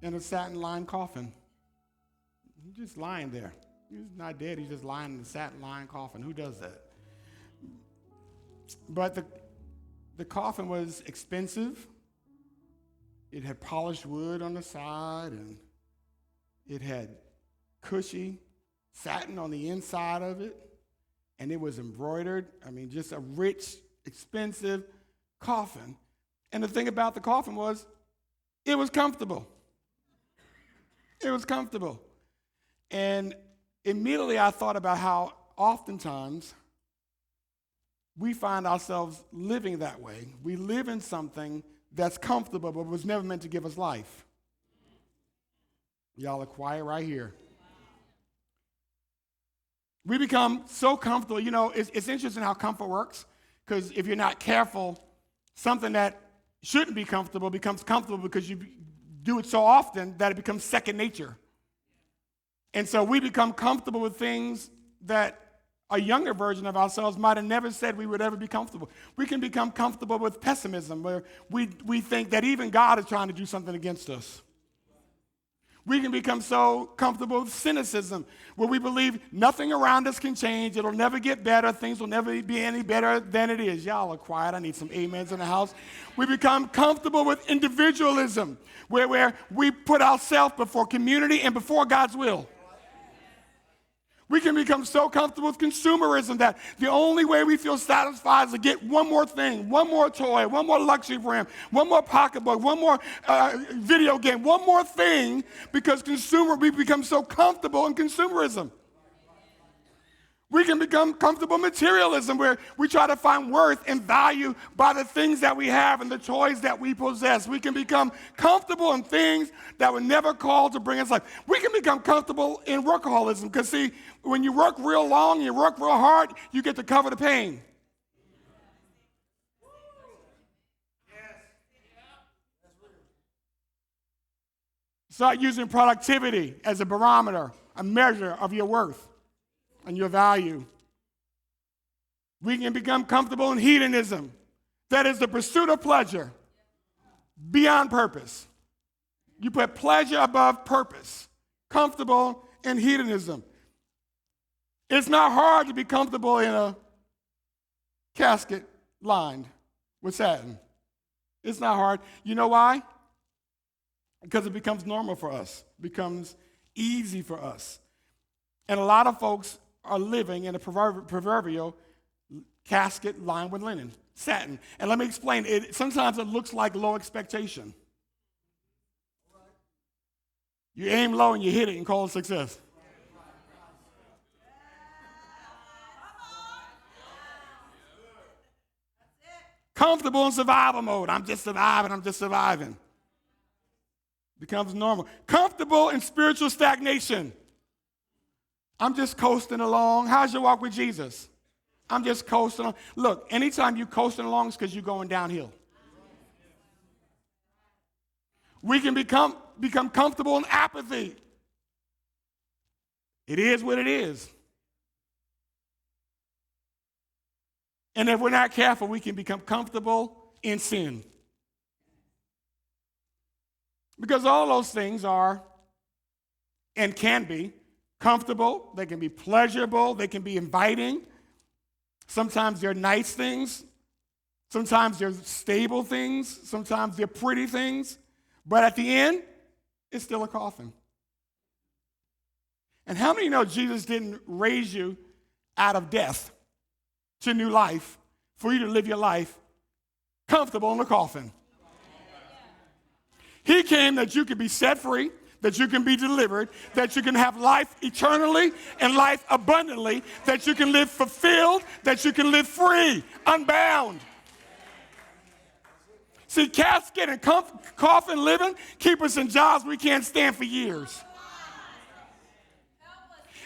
in a satin-lined coffin. He's just lying there. He's not dead. He's just lying in a satin-lined coffin. Who does that? But the coffin was expensive. It had polished wood on the side, and it had cushy satin on the inside of it, and it was embroidered. I mean, just a rich, expensive coffin. And the thing about the coffin was, it was comfortable. It was comfortable. And immediately I thought about how oftentimes we find ourselves living that way. We live in something that's comfortable but was never meant to give us life. Y'all are quiet right here. We become so comfortable. You know, it's interesting how comfort works, because if you're not careful, something that shouldn't be comfortable becomes comfortable because you do it so often that it becomes second nature. And so we become comfortable with things that a younger version of ourselves might have never said we would ever be comfortable. We can become comfortable with pessimism, where we think that even God is trying to do something against us. We can become so comfortable with cynicism, where we believe nothing around us can change. It'll never get better. Things will never be any better than it is. Y'all are quiet. I need some amens in the house. We become comfortable with individualism, where we put ourselves before community and before God's will. We can become so comfortable with consumerism that the only way we feel satisfied is to get one more thing, one more toy, one more luxury brand, one more pocketbook, one more video game, one more thing, because we become so comfortable in consumerism. We can become comfortable in materialism, where we try to find worth and value by the things that we have and the toys that we possess. We can become comfortable in things that were never called to bring us life. We can become comfortable in workaholism, because, see, when you work real long, you work real hard, you get to cover the pain. Start using productivity as a barometer, a measure of your worth and your value. We can become comfortable in hedonism. That is the pursuit of pleasure beyond purpose. You put pleasure above purpose. Comfortable in hedonism. It's not hard to be comfortable in a casket lined with satin. It's not hard. You know why? Because it becomes normal for us. It becomes easy for us. And a lot of folks are living in a proverbial casket lined with linen, satin. And let me explain. Sometimes it looks like low expectation. You aim low and you hit it and call it success. Comfortable in survival mode. I'm just surviving. Becomes normal. Comfortable in spiritual stagnation. I'm just coasting along. How's your walk with Jesus? I'm just coasting along. Look, anytime you're coasting along, it's because you're going downhill. We can become comfortable in apathy. It is what it is. And if we're not careful, we can become comfortable in sin. Because all those things are and can be comfortable, they can be pleasurable, they can be inviting. Sometimes they're nice things. Sometimes they're stable things. Sometimes they're pretty things. But at the end, it's still a coffin. And how many know Jesus didn't raise you out of death to new life for you to live your life comfortable in the coffin? He came that you could be set free, that you can be delivered, that you can have life eternally and life abundantly, that you can live fulfilled, that you can live free, unbound. See, casket and coffin living keep us in jobs we can't stand for years.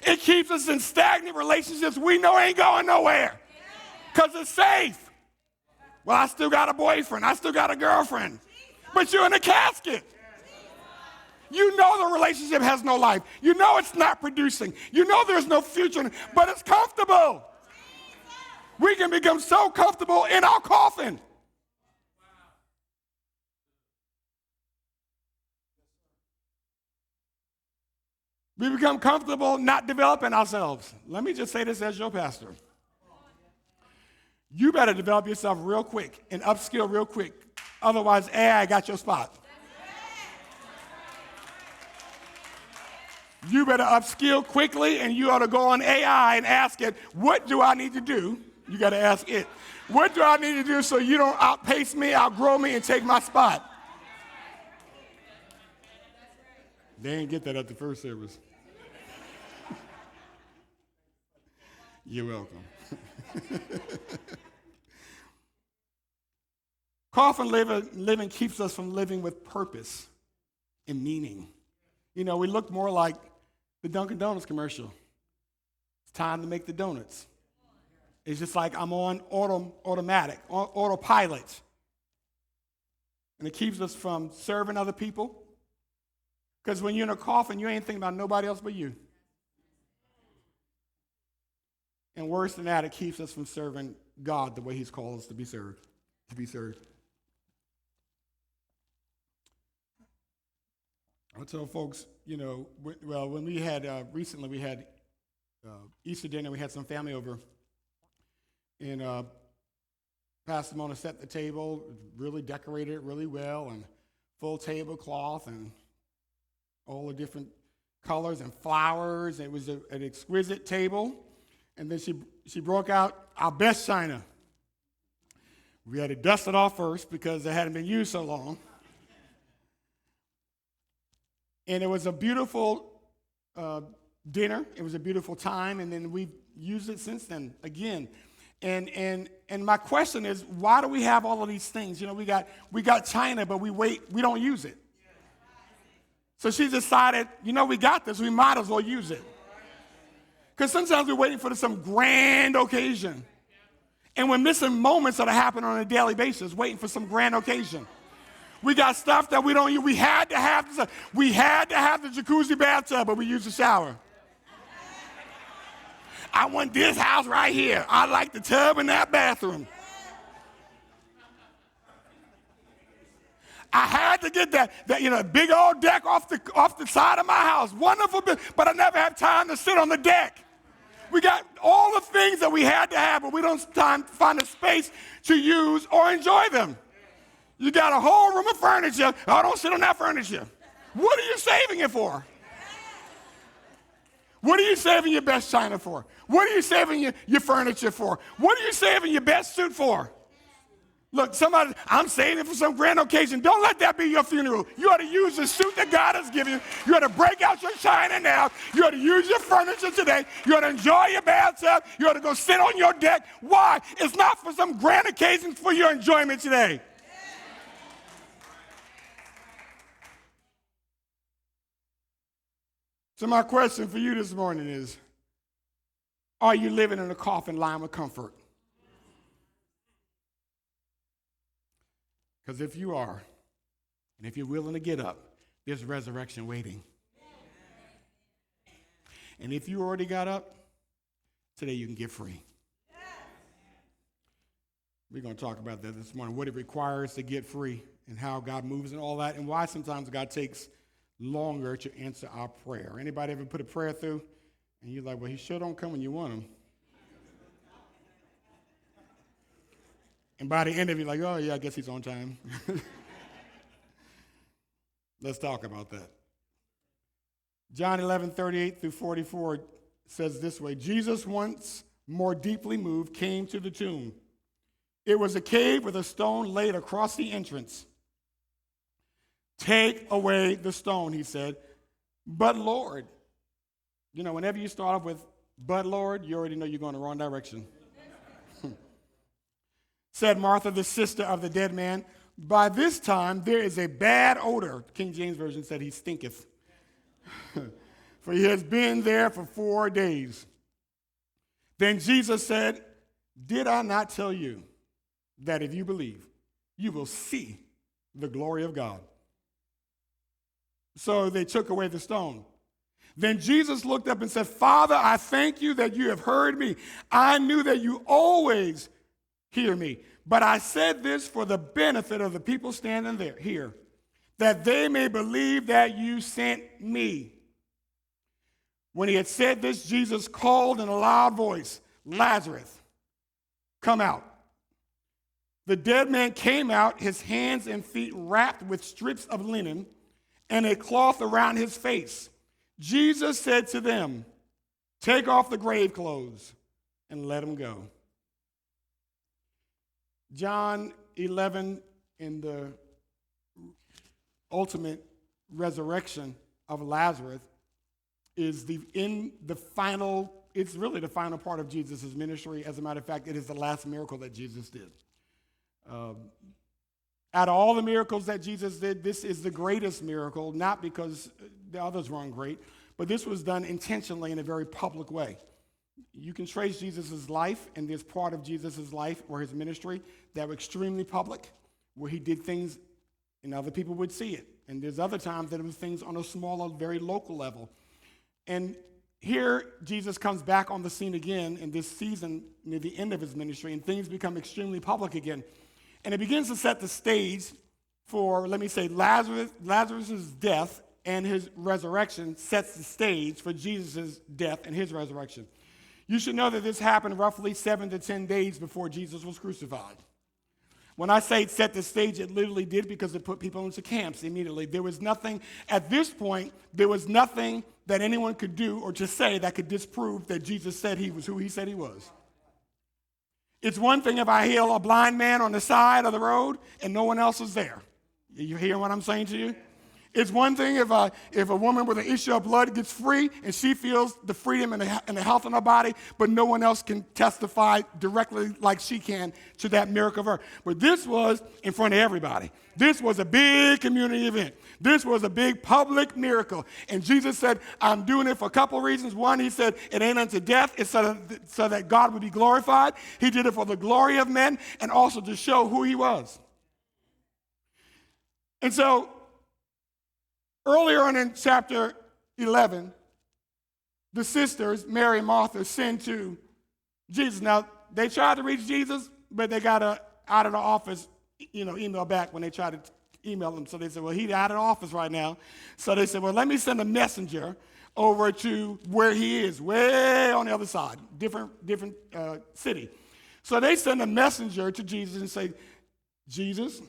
It keeps us in stagnant relationships we know ain't going nowhere because it's safe. Well, I still got a boyfriend. I still got a girlfriend. But you're in a casket. You know the relationship has no life. You know it's not producing. You know there's no future, but it's comfortable. We can become so comfortable in our coffin. We become comfortable not developing ourselves. Let me just say this as your pastor. You better develop yourself real quick and upskill real quick. Otherwise, AI got your spot. You better upskill quickly, and you ought to go on AI and ask it, what do I need to do? You got to ask it, what do I need to do so you don't outpace me, outgrow me, and take my spot? They didn't get that at the first service. You're welcome. Coffin living keeps us from living with purpose and meaning. You know, we look more like the Dunkin' Donuts commercial. It's time to make the donuts. It's just like I'm on autopilot. And it keeps us from serving other people. Because when you're in a coffin, you ain't thinking about nobody else but you. And worse than that, it keeps us from serving God the way he's called us to be served. I tell folks, you know, when we had, recently we had Easter dinner, we had some family over, and Pastor Mona set the table, really decorated it really well, and full tablecloth, and all the different colors and flowers. It was an exquisite table, and then she broke out our best china. We had to dust it off first because it hadn't been used so long. And it was a beautiful dinner. It was a beautiful time, and then we've used it since then again. And my question is, why do we have all of these things? You know, we got china, but we don't use it. So she decided, you know, we got this. We might as well use it. Because sometimes we're waiting for some grand occasion, and we're missing moments that are happening on a daily basis, waiting for some grand occasion. We got stuff that we don't use. We had to have the jacuzzi bathtub, but we use the shower. I want this house right here. I like the tub in that bathroom. I had to get that big old deck off the side of my house. Wonderful, but I never have time to sit on the deck. We got all the things that we had to have, but we don't find a space to use or enjoy them. You got a whole room of furniture. Oh, don't sit on that furniture. What are you saving it for? What are you saving your best china for? What are you saving your furniture for? What are you saving your best suit for? Look, I'm saving it for some grand occasion. Don't let that be your funeral. You ought to use the suit that God has given you. You ought to break out your china now. You ought to use your furniture today. You ought to enjoy your bathtub. You ought to go sit on your deck. Why? It's not for some grand occasion, for your enjoyment today. So my question for you this morning is, are you living in a coffin lined with comfort? Because if you are, and if you're willing to get up, there's resurrection waiting. And if you already got up, today you can get free. We're going to talk about that this morning, what it requires to get free and how God moves and all that, and why sometimes God takes longer to answer our prayer. Anybody ever put a prayer through and you're like, well, he sure don't come when you want him. And by the end of it, you're like, oh yeah, I guess he's on time. Let's talk about that. John 11:38-44 says this way: Jesus, once more deeply moved, came to the tomb. It was a cave with a stone laid across the entrance. Take away the stone, he said. But Lord, whenever you start off with, but Lord, you already know you're going the wrong direction. Said Martha, the sister of the dead man, by this time there is a bad odor. King James Version said he stinketh. For he has been there for 4 days. Then Jesus said, did I not tell you that if you believe, you will see the glory of God? So they took away the stone. Then Jesus looked up and said, Father, I thank you that you have heard me. I knew that you always hear me. But I said this for the benefit of the people standing here, that they may believe that you sent me. When he had said this, Jesus called in a loud voice, Lazarus, come out. The dead man came out, his hands and feet wrapped with strips of linen and a cloth around his face. Jesus said to them, take off the grave clothes and let him go. John 11, in the ultimate resurrection of Lazarus, is it's really the final part of Jesus' ministry. As a matter of fact, it is the last miracle that Jesus did. Out of all the miracles that Jesus did, this is the greatest miracle, not because the others weren't great, but this was done intentionally in a very public way. You can trace Jesus' life, and there's part of Jesus' life or his ministry that were extremely public, where he did things and other people would see it. And there's other times that it was things on a smaller, very local level. And here, Jesus comes back on the scene again in this season near the end of his ministry, and things become extremely public again. And it begins to set the stage for, let me say, Lazarus' death and his resurrection sets the stage for Jesus' death and his resurrection. You should know that this happened roughly 7 to 10 days before Jesus was crucified. When I say it set the stage, it literally did, because it put people into camps immediately. There was nothing, at this point, there was nothing that anyone could do or just say that could disprove that Jesus said he was who he said he was. It's one thing if I heal a blind man on the side of the road and no one else is there. You hear what I'm saying to you? It's one thing if a woman with an issue of blood gets free and she feels the freedom and the health in her body, but no one else can testify directly like she can to that miracle of her. But this was in front of everybody. This was a big community event. This was a big public miracle. And Jesus said, I'm doing it for a couple of reasons. One, he said, it ain't unto death. It's so that God would be glorified. He did it for the glory of men and also to show who he was. And so, earlier on in chapter 11, the sisters, Mary and Martha, sent to Jesus. Now, they tried to reach Jesus, but they got out of the office, email back when they tried to email him. So they said, well, he's out of the office right now. So they said, well, let me send a messenger over to where he is, way on the other side, different city. So they send a messenger to Jesus and say, Jesus.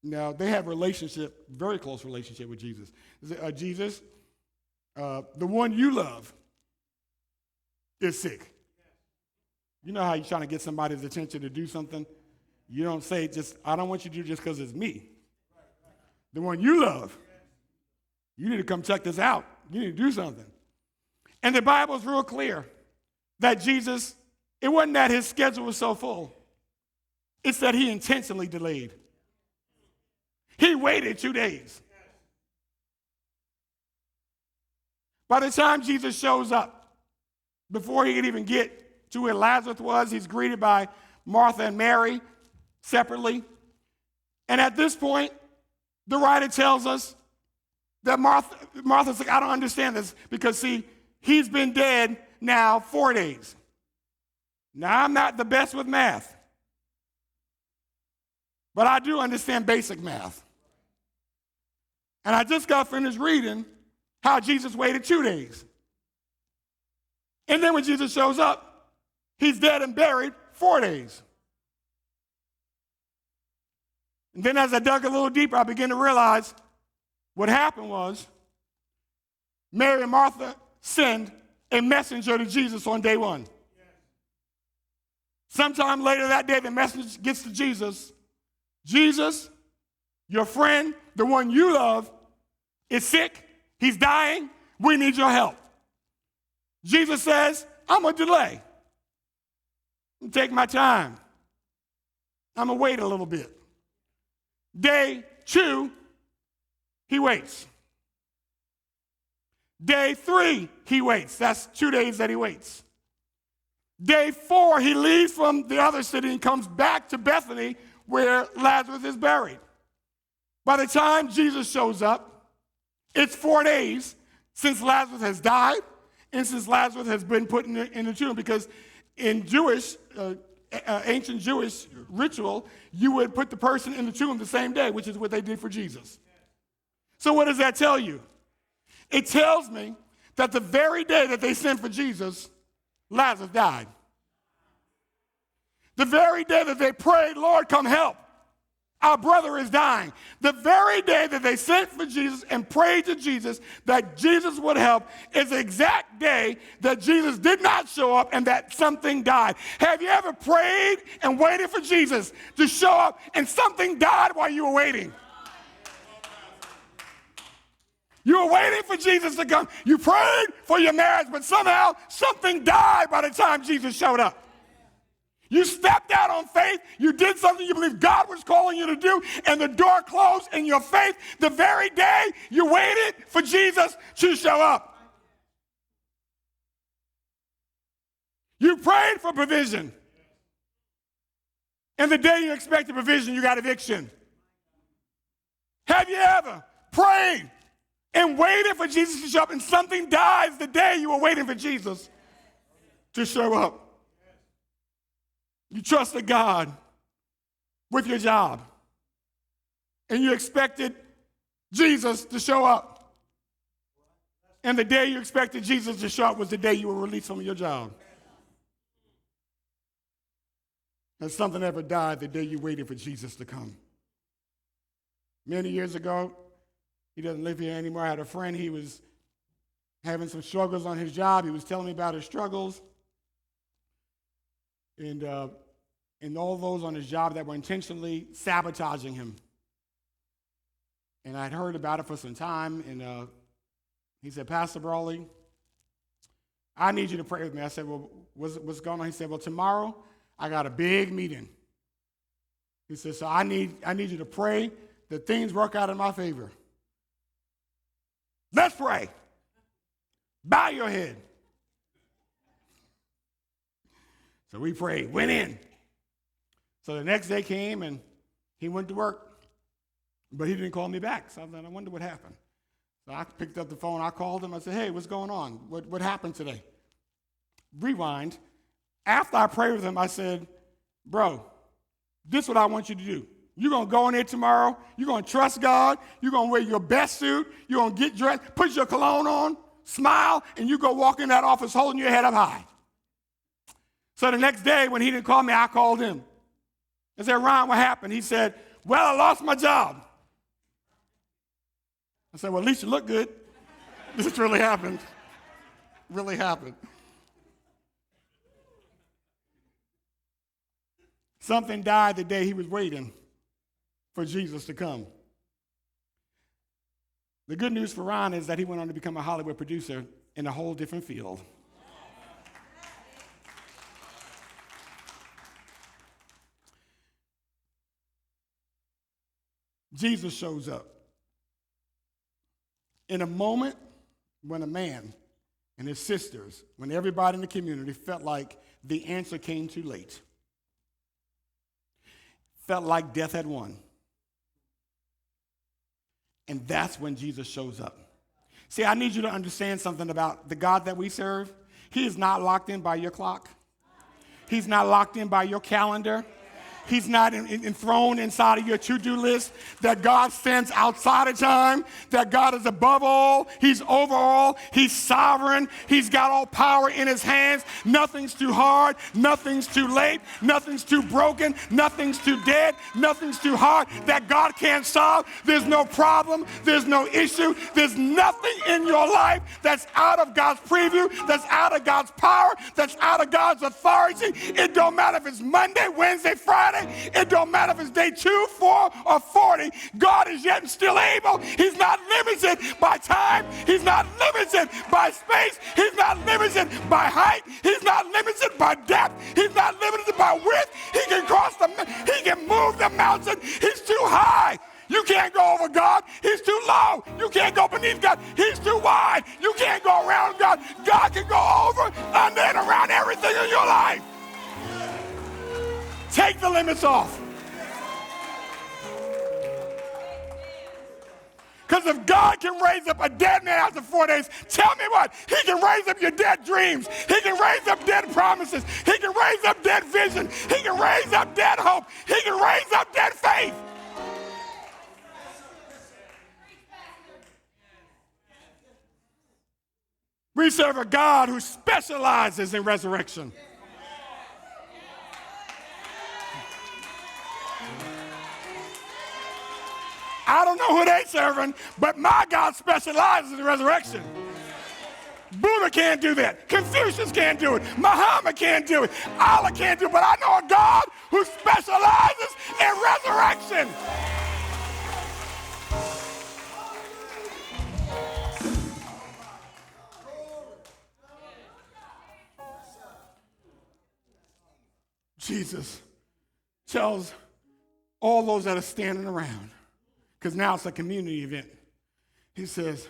Now, they have very close relationship with Jesus. Jesus, the one you love is sick. You know how you're trying to get somebody's attention to do something? You don't say I don't want you to do just because it's me. The one you love, you need to come check this out. You need to do something. And the Bible is real clear that Jesus, it wasn't that his schedule was so full. It's that he intentionally delayed. He waited 2 days. By the time Jesus shows up, before he could even get to where Lazarus was, he's greeted by Martha and Mary separately. And at this point, the writer tells us that Martha's like, I don't understand this, because, see, he's been dead now 4 days. Now, I'm not the best with math, but I do understand basic math. And I just got finished reading how Jesus waited 2 days. And then when Jesus shows up, he's dead and buried 4 days. And then as I dug a little deeper, I began to realize what happened was Mary and Martha send a messenger to Jesus on day one. Sometime later that day, the message gets to Jesus. Jesus, your friend, the one you love, is sick. He's dying. We need your help. Jesus says, I'm going to delay. I'm going to take my time. I'm going to wait a little bit. Day 2, he waits. Day 3, he waits. That's 2 days that he waits. Day 4, he leaves from the other city and comes back to Bethany where Lazarus is buried. By the time Jesus shows up, it's 4 days since Lazarus has died and since Lazarus has been put in the tomb, because in ancient Jewish ritual, you would put the person in the tomb the same day, which is what they did for Jesus. So what does that tell you? It tells me that the very day that they sent for Jesus, Lazarus died. The very day that they prayed, Lord, come help, our brother is dying. The very day that they sent for Jesus and prayed to Jesus that Jesus would help is the exact day that Jesus did not show up and that something died. Have you ever prayed and waited for Jesus to show up and something died while you were waiting? You were waiting for Jesus to come. You prayed for your marriage, but somehow something died by the time Jesus showed up. You stepped out on faith. You did something you believed God was calling you to do, and the door closed in your faith the very day you waited for Jesus to show up. You prayed for provision. And the day you expected provision, you got eviction. Have you ever prayed and waited for Jesus to show up, and something dies the day you were waiting for Jesus to show up? You trusted God with your job, and you expected Jesus to show up. And the day you expected Jesus to show up was the day you were released from your job. And something ever died the day you waited for Jesus to come. Many years ago, he doesn't live here anymore. I had a friend, he was having some struggles on his job. He was telling me about his struggles. And all those on his job that were intentionally sabotaging him. And I'd heard about it for some time, and he said, Pastor Brawley, I need you to pray with me. I said, well, what's going on? He said, well, tomorrow I got a big meeting. He said, so I need you to pray that things work out in my favor. Let's pray. Bow your head. So we prayed, went in. So the next day came, and he went to work, but he didn't call me back. So I thought, I wonder what happened. So I picked up the phone. I called him. I said, hey, what's going on? What happened today? Rewind. After I prayed with him, I said, bro, this is what I want you to do. You're going to go in there tomorrow. You're going to trust God. You're going to wear your best suit. You're going to get dressed, put your cologne on, smile, and you go walk in that office holding your head up high. So the next day, when he didn't call me, I called him. I said, Ron, what happened? He said, well, I lost my job. I said, well, at least you look good. This really happened. Really happened. Something died the day he was waiting for Jesus to come. The good news for Ron is that he went on to become a Hollywood producer in a whole different field. Jesus shows up in a moment when a man and his sisters, when everybody in the community felt like the answer came too late, felt like death had won. And that's when Jesus shows up. See, I need you to understand something about the God that we serve. He is not locked in by your clock. He's not locked in by your calendar. He's not enthroned inside of your to-do list, that God stands outside of time, that God is above all, he's over all, he's sovereign, he's got all power in his hands. Nothing's too hard, nothing's too late, nothing's too broken, nothing's too dead, nothing's too hard that God can't solve. There's no problem, there's no issue, there's nothing in your life that's out of God's preview, that's out of God's power, that's out of God's authority. It don't matter if it's Monday, Wednesday, Friday. It don't matter if it's day 2, 4, or 40. God is yet and still able. He's not limited by time. He's not limited by space. He's not limited by height. He's not limited by depth. He's not limited by width. He can move the mountain. He's too high. You can't go over God. He's too low. You can't go beneath God. He's too wide. You can't go around God. God can go over, under, and around everything in your life. Take the limits off. Because if God can raise up a dead man after 4 days, tell me what? He can raise up your dead dreams. He can raise up dead promises. He can raise up dead vision. He can raise up dead hope. He can raise up dead faith. We serve a God who specializes in resurrection. I don't know who they serving, but my God specializes in resurrection. Buddha can't do that. Confucius can't do it. Muhammad can't do it. Allah can't do it. But I know a God who specializes in resurrection. Jesus tells all those that are standing around, because now it's a community event. He says,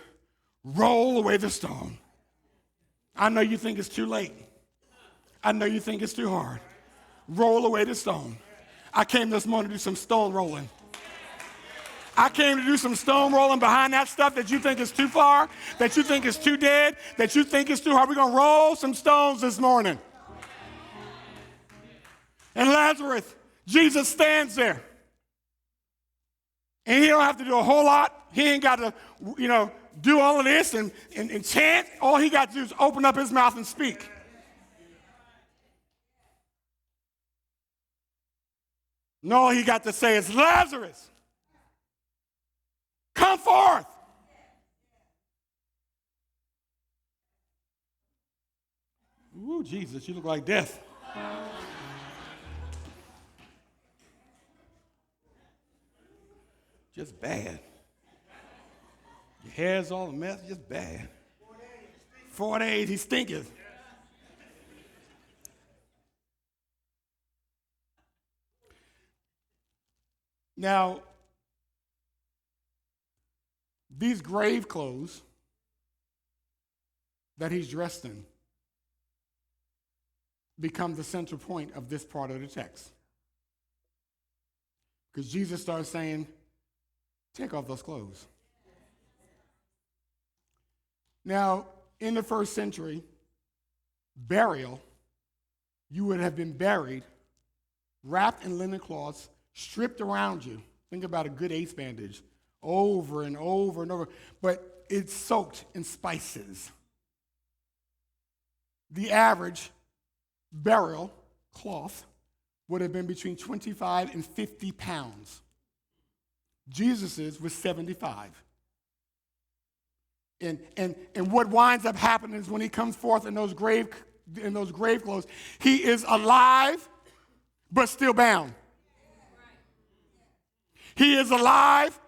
roll away the stone. I know you think it's too late. I know you think it's too hard. Roll away the stone. I came this morning to do some stone rolling. I came to do some stone rolling behind that stuff that you think is too far, that you think is too dead, that you think is too hard. We're going to roll some stones this morning. And Lazarus, Jesus stands there. And he don't have to do a whole lot. He ain't got to, do all of this and chant. All he got to do is open up his mouth and speak. And all he got to say is, Lazarus, come forth. Ooh, Jesus, you look like death. Just bad. Your hair's all a mess, just bad. 4 days, he stinketh. Now, these grave clothes that he's dressed in become the central point of this part of the text. Because Jesus starts saying, take off those clothes. Now, in the first century, burial, you would have been buried, wrapped in linen cloths, stripped around you. Think about a good ace bandage, over and over and over, but it's soaked in spices. The average burial cloth would have been between 25 and 50 pounds. Jesus's was 75. And what winds up happening is when he comes forth in those grave clothes, he is alive but still bound. He is alive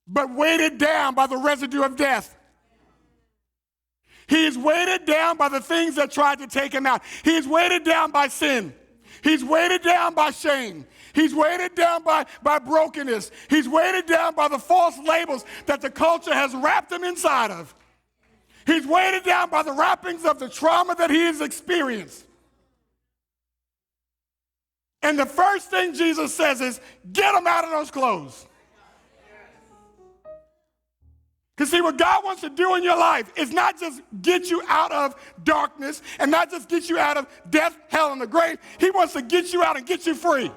but weighted down by the residue of death. He is weighted down by the things that tried to take him out. He is weighted down by sin. He's weighted down by shame. He's weighted down by brokenness. He's weighted down by the false labels that the culture has wrapped him inside of. He's weighted down by the wrappings of the trauma that he has experienced. And the first thing Jesus says is, get him out of those clothes. Because see, what God wants to do in your life is not just get you out of darkness and not just get you out of death, hell, and the grave. He wants to get you out and get you free.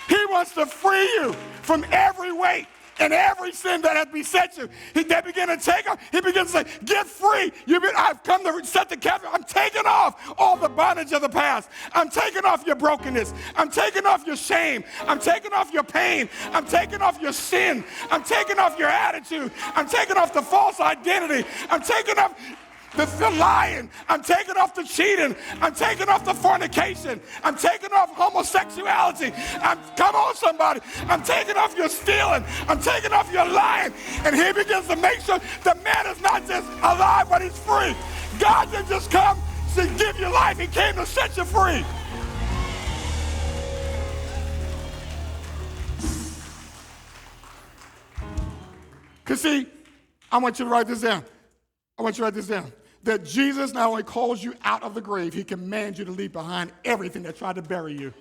He wants to free you from every weight and every sin that has beset you. They begin to take off. He begins to say, get free. I've come to set the captive. I'm taking off all the bondage of the past. I'm taking off your brokenness. I'm taking off your shame. I'm taking off your pain. I'm taking off your sin. I'm taking off your attitude. I'm taking off the false identity. I'm taking off the lying. I'm taking off the cheating. I'm taking off the fornication. I'm taking off homosexuality. Come on, somebody. I'm taking off your stealing. I'm taking off your lying. And he begins to make sure the man is not just alive, but he's free. God didn't just come to give you life. He came to set you free. Because see, I want you to write this down. That Jesus not only calls you out of the grave, he commands you to leave behind everything that tried to bury you.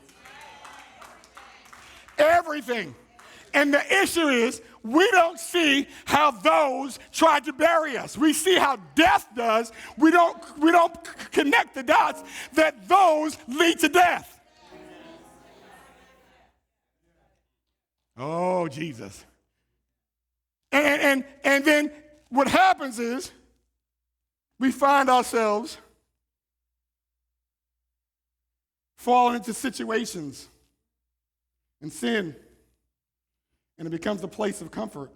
Everything. And the issue is, we don't see how those tried to bury us. We see how death does. We don't connect the dots that those lead to death. Oh, Jesus. And then what happens is, we find ourselves falling into situations and sin, and it becomes a place of comfort.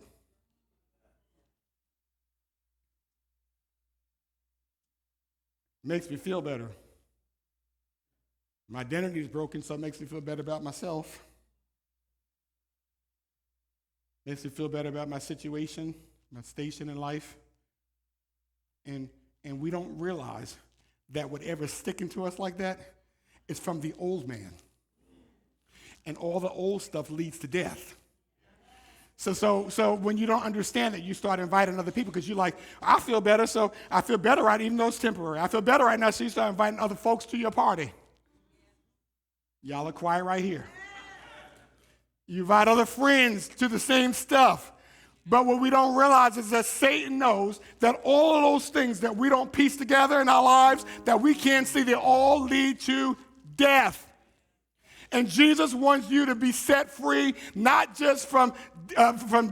Makes me feel better. My identity is broken, so it makes me feel better about myself. Makes me feel better about my situation, my station in life. And we don't realize that whatever's sticking to us like that is from the old man. And all the old stuff leads to death. So when you don't understand it, you start inviting other people because you're like, I feel better, so I feel better right, even though it's temporary. I feel better right now, so you start inviting other folks to your party. Y'all are quiet right here. You invite other friends to the same stuff. But what we don't realize is that Satan knows that all of those things that we don't piece together in our lives, that we can't see, they all lead to death. And Jesus wants you to be set free, not just from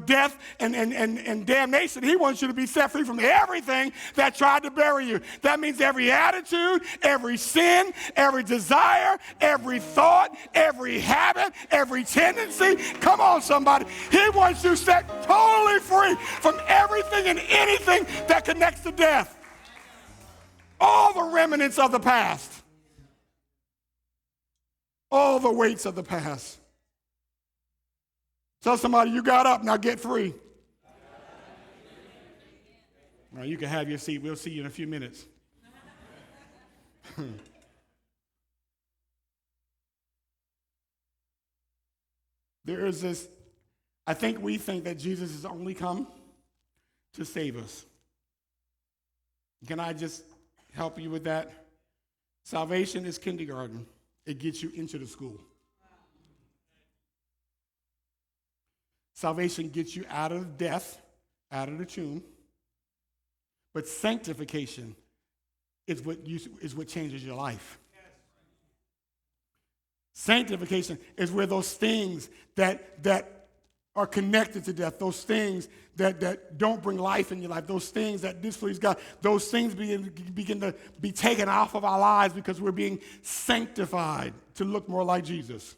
death and damnation. He wants you to be set free from everything that tried to bury you. That means every attitude, every sin, every desire, every thought, every habit, every tendency. Come on, somebody. He wants you set totally free from everything and anything that connects to death. All the remnants of the past. All the weights of the past. Tell somebody, you got up, now get free. Well, you can have your seat. We'll see you in a few minutes. There is this, we think that Jesus has only come to save us. Can I just help you with that? Salvation is kindergarten. It gets you into the school. Salvation gets you out of death, out of the tomb. But sanctification is what changes your life. Sanctification is where those things that are connected to death, those things that don't bring life in your life, those things that displease God, those things begin to be taken off of our lives because we're being sanctified to look more like Jesus.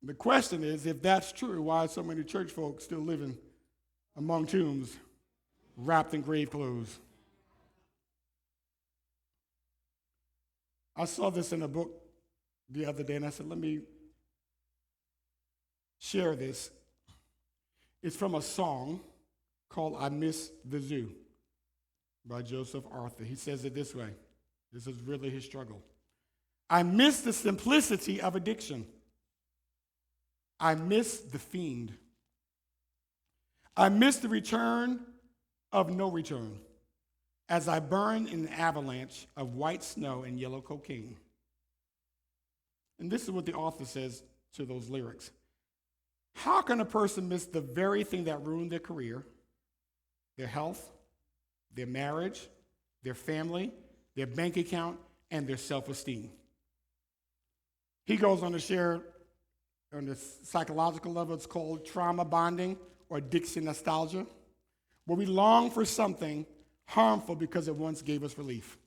The question is, if that's true, why are so many church folks still living among tombs, wrapped in grave clothes? I saw this in a book the other day, and I said, let me share this. It's from a song called I Miss the Zoo by Joseph Arthur. He says it this way. This is really his struggle. I miss the simplicity of addiction. I miss the fiend. I miss the return of no return as I burn in an avalanche of white snow and yellow cocaine. And this is what the author says to those lyrics. How can a person miss the very thing that ruined their career, their health, their marriage, their family, their bank account, and their self-esteem? He goes on to share on the psychological level, it's called trauma bonding or addiction nostalgia, where we long for something harmful because it once gave us relief.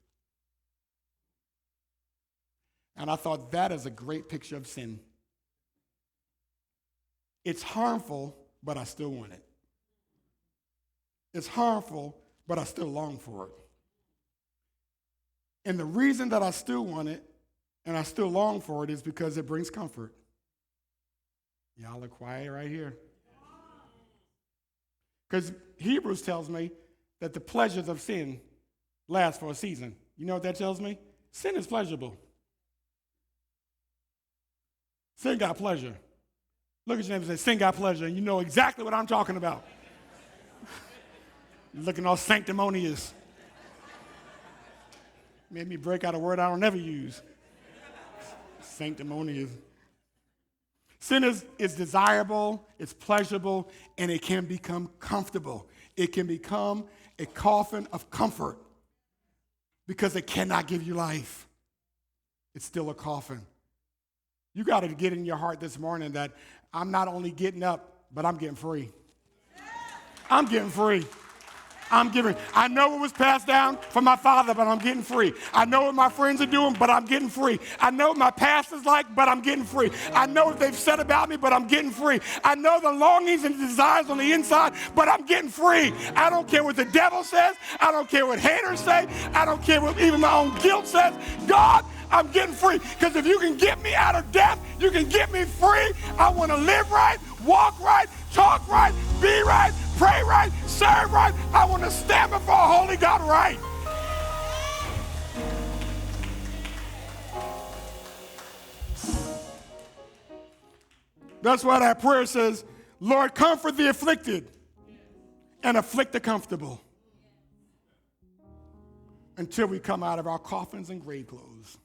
And I thought that is a great picture of sin. It's harmful, but I still want it. It's harmful, but I still long for it. And the reason that I still want it and I still long for it is because it brings comfort. Y'all are quiet right here. Because Hebrews tells me that the pleasures of sin last for a season. You know what that tells me? Sin is pleasurable. Sin got pleasure. Look at your neighbor and say, sin got pleasure, and you know exactly what I'm talking about. You're looking all sanctimonious. Made me break out a word I don't ever use. Sanctimonious. Sin is desirable, it's pleasurable, and it can become comfortable. It can become a coffin of comfort because it cannot give you life. It's still a coffin. You got to get in your heart this morning that I'm not only getting up, but I'm getting free. I'm getting free. I know it was passed down from my father, but I'm getting free. I know what my friends are doing, but I'm getting free. I know what my past is like, but I'm getting free. I know what they've said about me, but I'm getting free. I know the longings and desires on the inside, but I'm getting free. I don't care what the devil says. I don't care what haters say. I don't care what even my own guilt says. God, I'm getting free. Because if you can get me out of death, you can get me free. I want to live right, walk right, talk right, be right, pray right, serve right. I want to stand before a holy God right. That's why that prayer says, Lord, comfort the afflicted and afflict the comfortable until we come out of our coffins and grave clothes.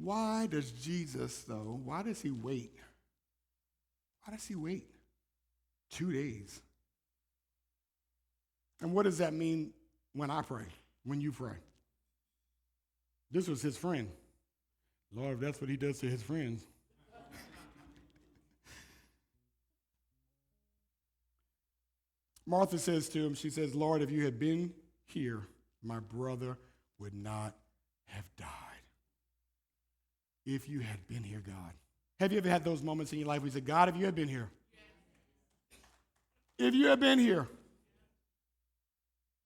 Why does Jesus, though, why does he wait? Why does he wait 2 days? And what does that mean when I pray, when you pray? This was his friend. Lord, if that's what he does to his friends. Martha says to him, she says, Lord, if you had been here, my brother would not have died. If you had been here, God. Have you ever had those moments in your life where you say, God, if you had been here, if you had been here,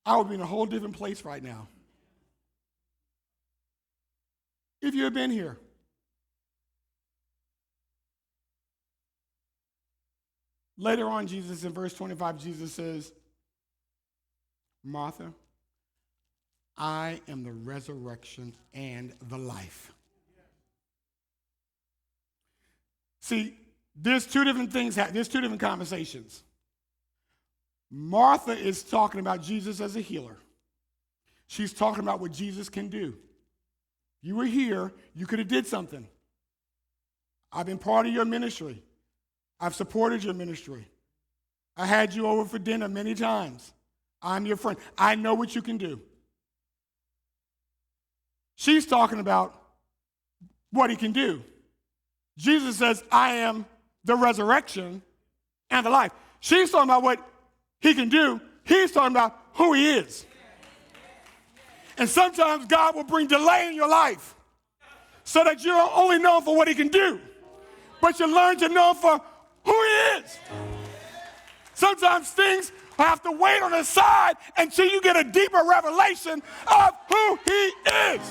I would be in a whole different place right now. If you had been here. Later on, Jesus, in verse 25, Jesus says, Martha, I am the resurrection and the life. See, there's two different things, there's two different conversations. Martha is talking about Jesus as a healer. She's talking about what Jesus can do. You were here, you could have did something. I've been part of your ministry. I've supported your ministry. I had you over for dinner many times. I'm your friend. I know what you can do. She's talking about what he can do. Jesus says, I am the resurrection and the life. She's talking about what he can do. He's talking about who he is. And sometimes God will bring delay in your life so that you don't only know him for what he can do, but you learn to know him for who he is. Sometimes things have to wait on the side until you get a deeper revelation of who he is.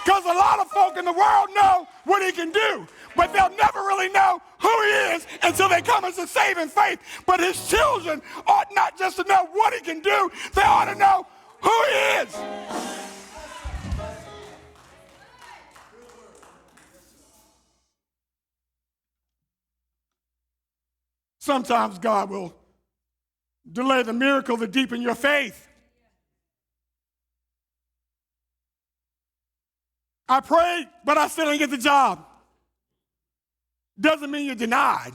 Because a lot of folk in the world know what he can do, but they'll never really know who he is until they come into saving faith. But his children ought not just to know what he can do, they ought to know who he is. Sometimes God will delay the miracle to deepen your faith. I prayed, but I still didn't get the job. Doesn't mean you're denied.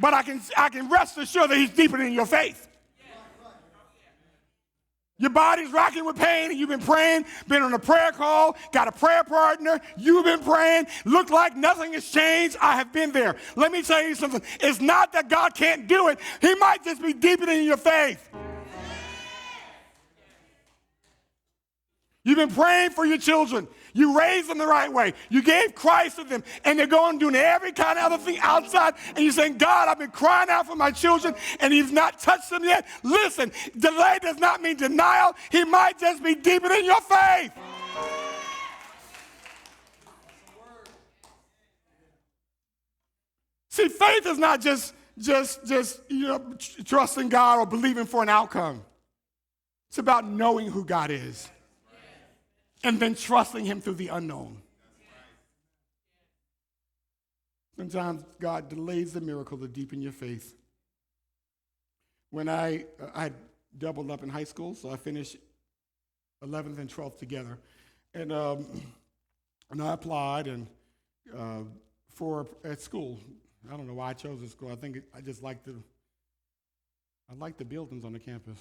But I can rest assured that he's deepening your faith. Your body's rocking with pain, and you've been praying, been on a prayer call, got a prayer partner, you've been praying, looked like nothing has changed. I have been there. Let me tell you something. It's not that God can't do it. He might just be deepening your faith. You've been praying for your children. You raised them the right way. You gave Christ to them, and they're going doing every kind of other thing outside, and you're saying, God, I've been crying out for my children, and he's not touched them yet. Listen, delay does not mean denial. He might just be deepening your faith. See, faith is not just trusting God or believing for an outcome. It's about knowing who God is. And then trusting him through the unknown. Sometimes God delays the miracle to deepen your faith. When I doubled up in high school, so I finished 11th and 12th together. And I applied at school. I don't know why I chose this school. I think I just liked the buildings on the campus.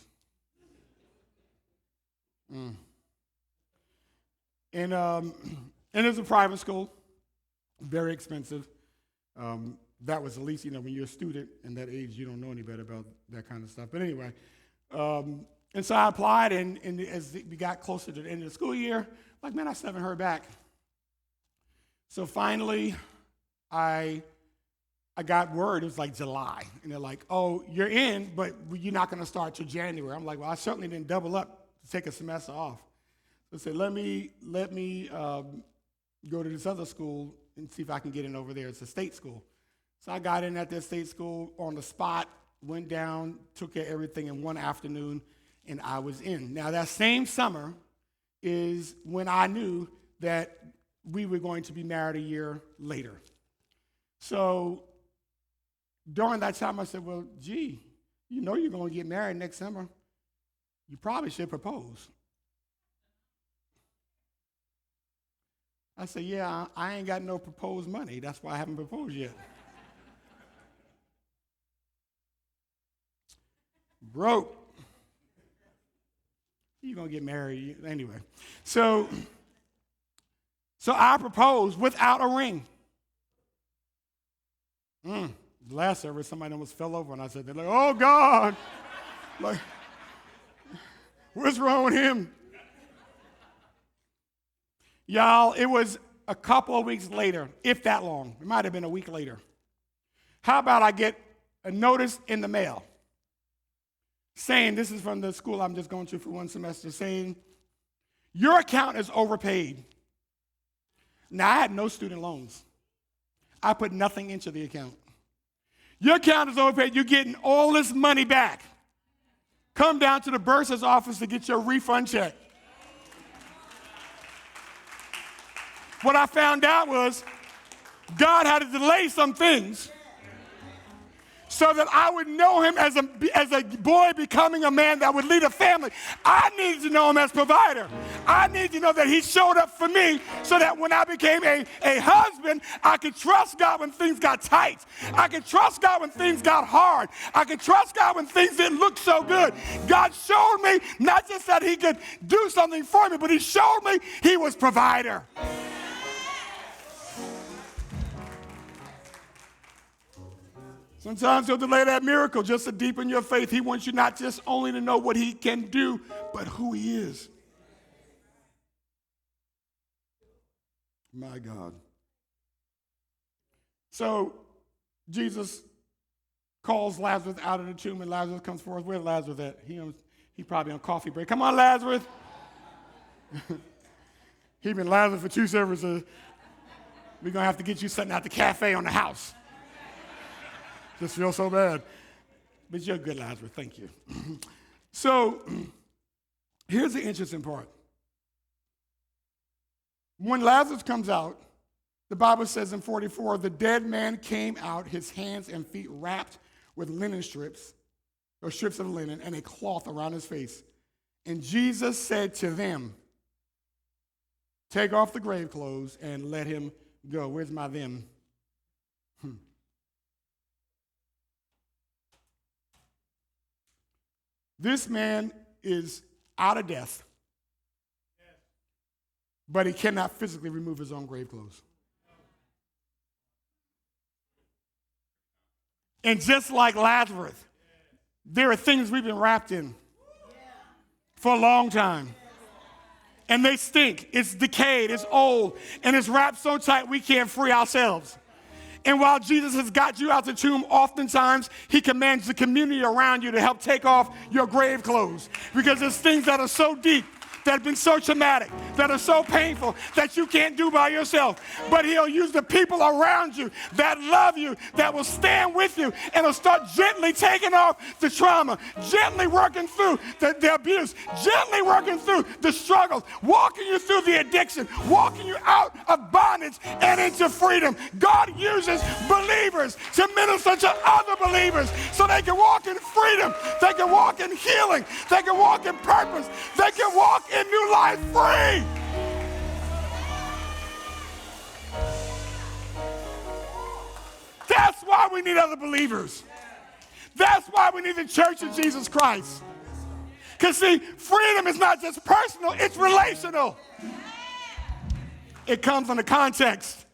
And it was a private school, very expensive. that was at least, when you're a student in that age, you don't know any better about that kind of stuff. But anyway, and so I applied, and as we got closer to the end of the school year, like, man, I still haven't heard back. So finally, I got word. It was like July, and they're like, "Oh, you're in, but you're not going to start till January." I'm like, "Well, I certainly didn't double up to take a semester off." So I said, "Let me go to this other school and see if I can get in over there. It's a state school." So I got in at that state school on the spot, went down, took care of everything in one afternoon, and I was in. Now, that same summer is when I knew that we were going to be married a year later. So during that time, I said, "Well, gee, you're going to get married next summer. You probably should propose." I said, "Yeah, I ain't got no proposed money. That's why I haven't proposed yet." Broke. You're going to get married anyway. So I proposed without a ring. The last service, somebody almost fell over, and I said, they're like, "Oh, God." Like, what's wrong with him? Y'all, it was a couple of weeks later, if that long. It might have been a week later. How about I get a notice in the mail saying, this is from the school I'm just going to for one semester, saying, "Your account is overpaid." Now, I had no student loans. I put nothing into the account. "Your account is overpaid. You're getting all this money back. Come down to the bursar's office to get your refund check." What I found out was God had to delay some things so that I would know him as a boy becoming a man that would lead a family. I needed to know him as provider. I needed to know that he showed up for me so that when I became a husband, I could trust God when things got tight. I could trust God when things got hard. I could trust God when things didn't look so good. God showed me not just that he could do something for me, but he showed me he was provider. Sometimes he'll delay that miracle just to deepen your faith. He wants you not just only to know what he can do, but who he is. My God. So Jesus calls Lazarus out of the tomb, and Lazarus comes forth. Where's Lazarus at? He probably on coffee break. Come on, Lazarus. He's been Lazarus for 2 services. We're going to have to get you something out the cafe on the house. Just feel so bad. But you're good, Lazarus. Thank you. So here's the interesting part. When Lazarus comes out, the Bible says in 44, the dead man came out, his hands and feet wrapped with linen strips, or strips of linen, and a cloth around his face. And Jesus said to them, "Take off the grave clothes and let him go." Where's my them? This man is out of death, but he cannot physically remove his own grave clothes. And just like Lazarus, there are things we've been wrapped in for a long time. And they stink. It's decayed. It's old. And it's wrapped so tight we can't free ourselves. And while Jesus has got you out the tomb, oftentimes he commands the community around you to help take off your grave clothes. Because there's things that are so deep, that have been so traumatic, that are so painful, that you can't do by yourself. But he'll use the people around you that love you, that will stand with you, and will start gently taking off the trauma, gently working through the abuse, gently working through the struggles, walking you through the addiction, walking you out of bondage and into freedom. God uses believers to minister to other believers so they can walk in freedom, they can walk in healing, they can walk in purpose, they can walk in new life free. That's why we need other believers. That's why we need the church of Jesus Christ. Because see, freedom is not just personal, it's relational. It comes in the context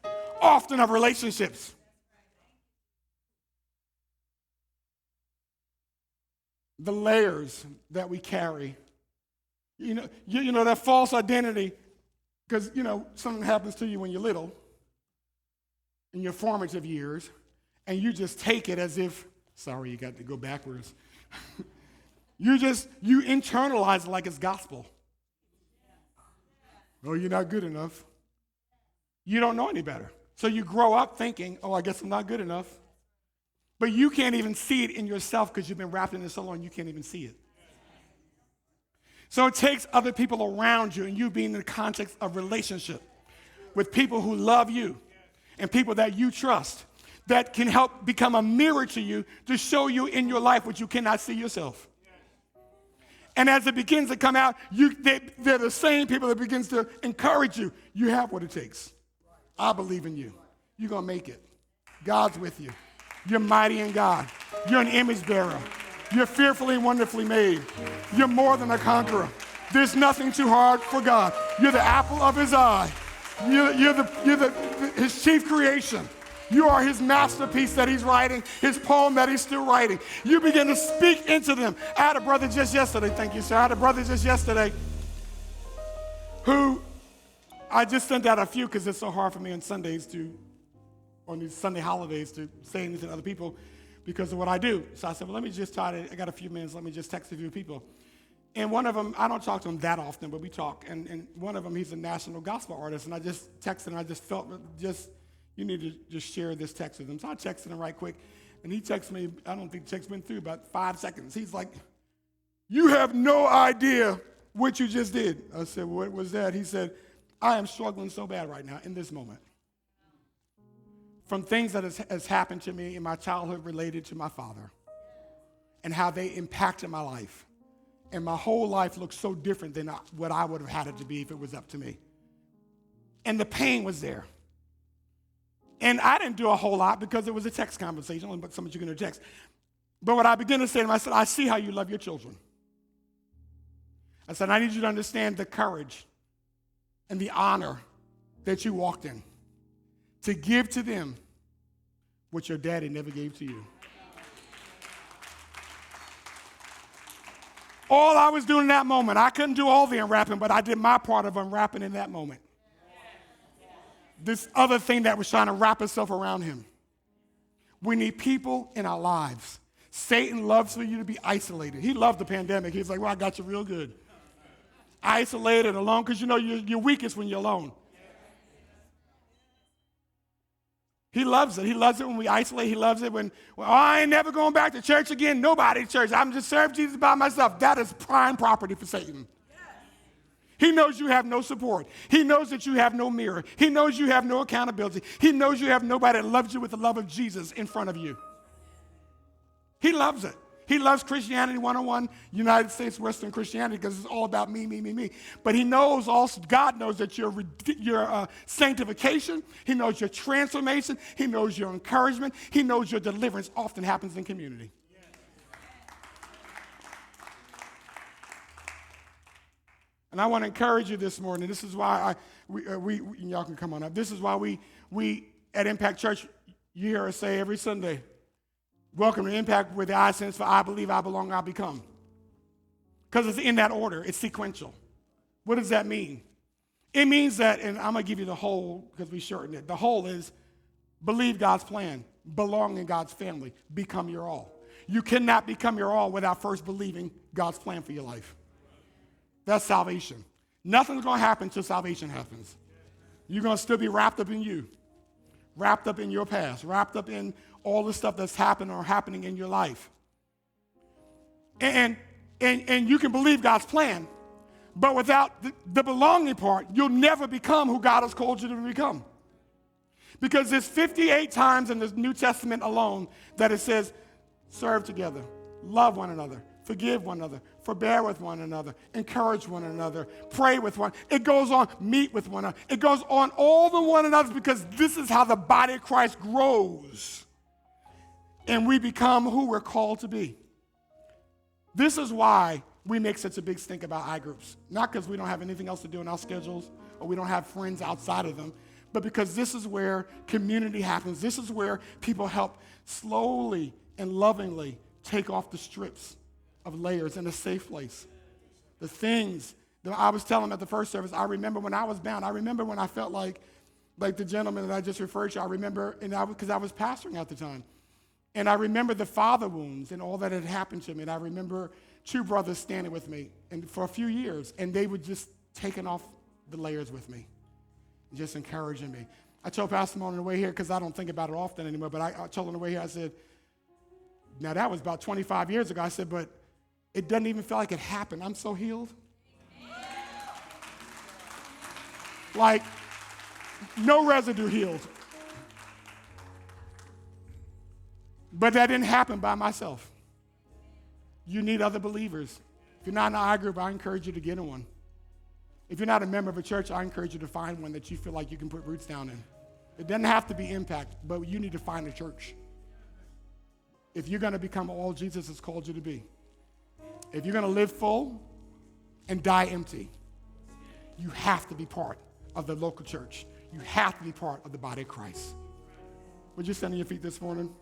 often of relationships. the layers that we carry. You know that false identity, because, something happens to you when you're little, in your formative years, and you just take it as if, sorry, you got to go backwards. you internalize it like it's gospel. Oh, you're not good enough. You don't know any better. So you grow up thinking, oh, I guess I'm not good enough. But you can't even see it in yourself because you've been wrapped in it so long, you can't even see it. So it takes other people around you and you being in the context of relationship with people who love you and people that you trust that can help become a mirror to you to show you in your life what you cannot see yourself. And as it begins to come out, they're the same people that begins to encourage you. You have what it takes. I believe in you. You're going to make it. God's with you. You're mighty in God. You're an image bearer. You're fearfully and wonderfully made. You're more than a conqueror. There's nothing too hard for God. You're the apple of his eye. You're his chief creation. You are his masterpiece that he's writing, his poem that he's still writing. You begin to speak into them. I had a brother just yesterday, thank you, sir. I had a brother just yesterday who I just sent out a few because it's so hard for me on Sundays on these Sunday holidays to say anything to other people because of what I do. So I said, well, let me just I got a few minutes, let me just text a few people. And one of them, I don't talk to him that often, but we talk. And one of them, he's a national gospel artist. And I just texted him, I just felt you need to just share this text with him. So I texted him right quick. And he texted me, I don't think the text went through, about 5 seconds. He's like, you have no idea what you just did. I said, what was that? He said, I am struggling so bad right now in this moment. From things that has happened to me in my childhood related to my father and how they impacted my life. And my whole life looks so different than what I would have had it to be if it was up to me. And the pain was there. And I didn't do a whole lot because it was a text conversation, only so much you can text. But what I began to say to him, I said, I see how you love your children. I said, I need you to understand the courage and the honor that you walked in to give to them what your daddy never gave to you. All I was doing in that moment, I couldn't do all the unwrapping, but I did my part of unwrapping in that moment. This other thing that was trying to wrap itself around him. We need people in our lives. Satan loves for you to be isolated. He loved the pandemic. He's like, well, I got you real good. Isolated, alone, because you're weakest when you're alone. He loves it. He loves it when we isolate. He loves it when, well, I ain't never going back to church again. Nobody church. I'm just serving Jesus by myself. That is prime property for Satan. He knows you have no support. He knows that you have no mirror. He knows you have no accountability. He knows you have nobody that loves you with the love of Jesus in front of you. He loves it. He loves Christianity 101, United States Western Christianity, because it's all about me, me, me, me. But he knows also, God knows that your sanctification, he knows your transformation, he knows your encouragement, he knows your deliverance often happens in community. And I want to encourage you this morning. This is why y'all can come on up. This is why we at Impact Church, you hear us say every Sunday, welcome to Impact with the I stands for iBelieve, iBelong, iBecome. Because it's in that order. It's sequential. What does that mean? It means that, and I'm going to give you the whole because we shortened it. The whole is believe God's plan, belong in God's family, become your all. You cannot become your all without first believing God's plan for your life. That's salvation. Nothing's going to happen until salvation happens. You're going to still be wrapped up in you, wrapped up in your past, wrapped up in all the stuff that's happened or happening in your life. And you can believe God's plan, but without the belonging part, you'll never become who God has called you to become. Because there's 58 times in the New Testament alone that it says, serve together, love one another, forgive one another, forbear with one another, encourage one another, pray with one. It goes on, meet with one another. It goes on all the one another because this is how the body of Christ grows. And we become who we're called to be. This is why we make such a big stink about iGroups. Not because we don't have anything else to do in our schedules or we don't have friends outside of them, but because this is where community happens. This is where people help slowly and lovingly take off the strips of layers in a safe place. The things that I was telling them at the first service, I remember when I was bound. I remember when I felt like the gentleman that I just referred to. I remember, because I was pastoring at the time. And I remember the father wounds and all that had happened to me. And I remember two brothers standing with me and for a few years, and they were just taking off the layers with me, just encouraging me. I told Pastor Moore on the way here, because I don't think about it often anymore, but I told him on the way here, I said, now that was about 25 years ago. I said, but it doesn't even feel like it happened. I'm so healed. Like, no residue healed. But that didn't happen by myself. You need other believers. If you're not in an I group, I encourage you to get in one. If you're not a member of a church, I encourage you to find one that you feel like you can put roots down in. It doesn't have to be Impact, but you need to find a church. If you're going to become all Jesus has called you to be. If you're going to live full and die empty, you have to be part of the local church. You have to be part of the body of Christ. Would you stand on your feet this morning?